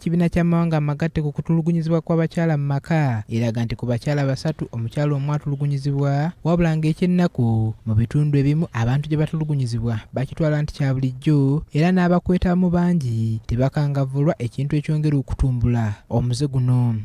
Kibiina ky'amawanga amagatte ku kutulugunyizibwa kw'abakyala mu maka eraga nti ku bakyala 3 omukyala omu atulugunyizibwa, wabula ng'ekyennaku mu bitundu ebimu abantu gye batulugunyizibwa bakitwala nti kya bulijjo era n'abakwetamu bangi tebakangavvulwa, ekintu ekyongera okutumbula omuze guno.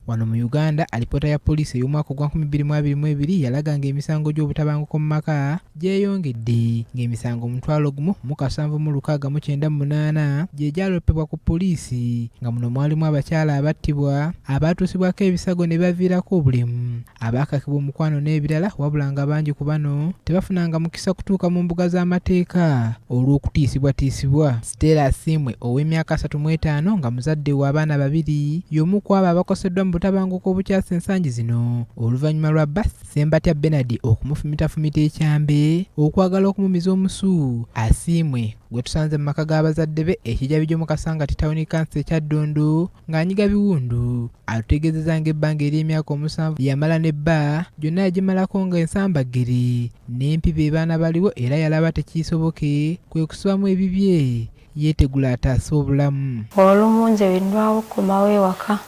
Wano mu Uganda, alipoota ya poliisi ey'omwaka gwa 2022 yalaga ng'emisango gy'obutabanguko mu maka gyeyongedde, ng'emisango 17,698 gye gyalopebwa ku poliisi, nga muno mwalimu abakyala abattibwa, abaatuusibwako ebisago ne baviirako obulemu, abaakakibwa omukwano n'ebirala, wabula nga bangi ku bano tebafunanga mukisa kutuuka mu mbuga z'amateeka olw'okutiisibwatiisibwa. Stella Asimwe ow'emyaka 35 nga muzadde w'abaana 2 y'omu ku abo abakoseddwa butabanguko obukyasa ensangi zino oluvannyuma lwa Ssembatya Bernard okumufumita ekyambe okwagala okumumiza omusu. Asiimwe gwe tusanze mu maka g'abazadde be ekijabijjo mu Kasangati Town Council ekya Ddondo ng'anyiga biwundu, atutegeezezza ng'ebbanga ery'emyaka 7 yamala nebba gyonna yagimalako ng'ensambagere n'empiba ebaana baliwo era yalaba tekiisoboke kwe kusibamu ebibye yeetegula ataase obulamu. Olumu nze bindwawo okukomawo ewaka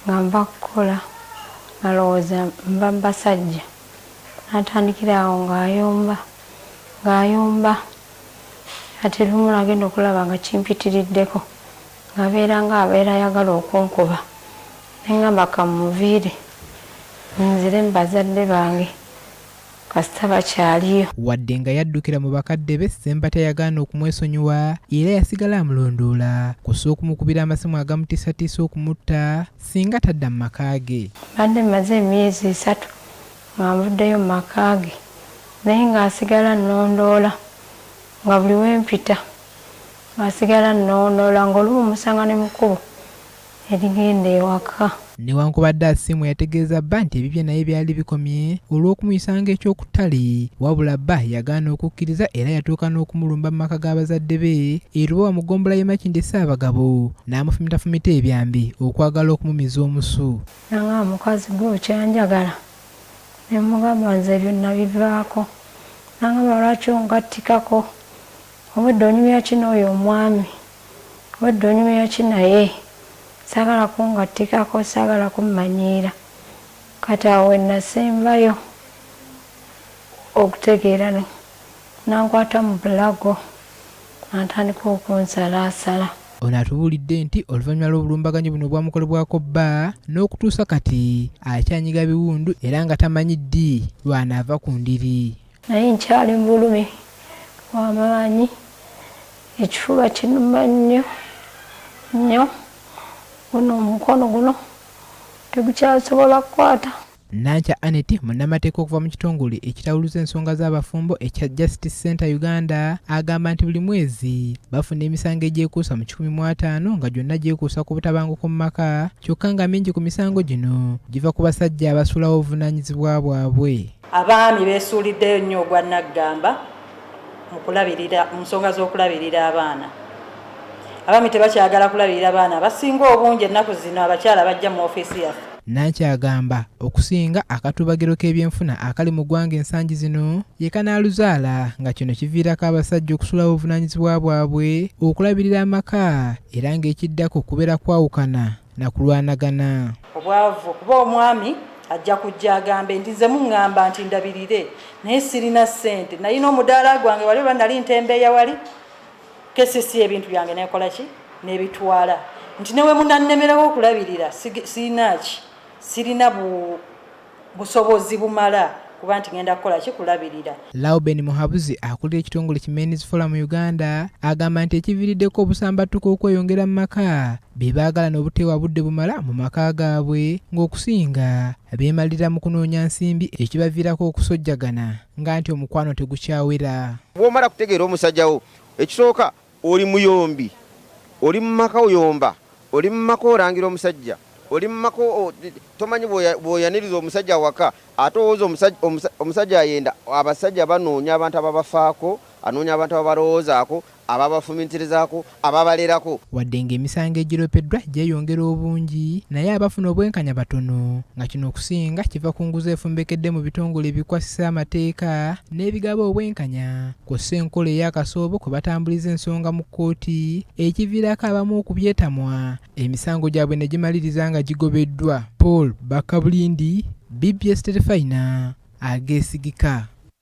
nga mba kukola nalowooza mba basajja, natandikira awo ng'ayomba ate lumu nagenda okulaba nga kimpitiriddeko ng'abeera ayagala okunkuba, neŋŋamba kamuviire nzire mu bazadde bange kasita bakyaliyo. Wadde nga yaddukira mu bakadde be, Ssembatya yagaana okumwesonyiwa era yasigala amulondoola kussa okumukubira amasimu agamutiisatiisa okumutta singa tadda mu maka ge. Badde maze emyezi 3 nga nvuddeyo mu maka ge naye ng'asigala nnondoola, nga buli wempita ng'asigala nnondoola, ng'olumu musanga ne mukubo erigenda ewaka. Newankubadde Asiimwe yategeeza bba nti ebibye naye byali bikomye olw'okumuyisanga ekyokuttale, wabula bba yagaana okukkiriza era yatuuka n'okumulumba mu maka g'abazadde be eruba wamugombola ye Makindye Ssaabagabo n'amufumita ebyambi okwagala okumumiza omusu. Nanga mukazi gwe okyanjagala ne mugamba nze byonna bivaako, nanga lwaki ongattikako, obwedda onyumya ki n'oyo omwami, obwedda onyumya ki naye, saagala kungattikako, saagala kummanyiira. Kati awo we nasembayo okutegeera nankwata mu bulago natandika okunsalaasala. Ono atubuulidde nti oluvannyuma lw'obulumbaganyi buno obwamukolebwako bba n'okutuusa kati akyanyiga biwundu era nga tamanyi ddi lw'anaava ku ndiri. Naye nkyali mu bulumi w'amaanyi, ekifuba kinuma nnyo guno omukono guno tegukyasobola kukwata. Nankya Annette munnamateeka okuva mu kitongole ekitawuluza ensonga z'abafumbo ekya Justice Center Uganda agamba nti buli mwezi bafuna emisango egyekuusa mu 1500 nga gyonna gyekuusa ku butabanguko mu maka, kyokka nga mingi ku misango gino giva ku basajja abasulawo obuvunaanyizibwa bwabwe. Abaami beesuuliddeyo nnyo ogwa naggamba mu nsonga z'okulabirira abaana. Abaami tebakyagala kulabirira abaana abasinga obungi ennaku zino abakyala bajja mu ofiisi yaffe. Nankyagamba okusinga akatubagiro k'ebyenfuna akali mu ggwanga ensangi zino ye kanaaluzaala, nga kino kiviirako abasajja okusulawo obuvunaanyizibwa bwabwe okulabirira amaka era ng'ekiddako kubeera kwawukana na kulwanagana. Obwavu kuba omwami ajja kujja agambe nti nze muŋŋamba nti ndabirire naye sirina ssente, nalina omudaala gwange wali oba nali ntembeeya wali kesisi ebintu byange nekola ki nebitwala, nti newe munannemerako okulabirira sirina busobozi bumala kuba nti ngenda kukola ki kulabirira. Lauben Muhabuzi akulira ekitongole ki Men's Forum Uganda agamba nti ekiviiriddeko obusambattuko okweyongera mu maka be baagala n'obuteewa budde bumala mu maka gaabwe, ng'okusinga beemalirira mu kunoonya nsimbi ekibaviirako okusojjagana nga nti omukwano tegukyawera. Bw'omala kutegeera omusajjawo ekisooka oli muyombi, oli mu maka oyomba, oli mu maka orangira omusajja, oli mu maka tomanyi bw'oyaniriza omusajja waka ate owooza omusajja ayenda. Abasajja banoonya abantu ababafaako, anoonya abantu ababalowoozaako, ababafumitirizaako, ababalerako. Wadde ng'emisango egiropeddwa gyeyongera obungi, naye abafuna obwenkanya batono, nga kino okusinga kiva ku nguzi efumbekedde mu bitongole ebikwasisa amateeka n'ebigaba obwenkanya, kw'ossa enkola ey'akasoobo kwe batambuliza ensonga mu kkooti, ekiviirako abamu okubyetamwa, emisango gyabwe ne gimaliriza nga gigobeddwa. Paul Bakabulindi, BBS Terefayina, ageesigika.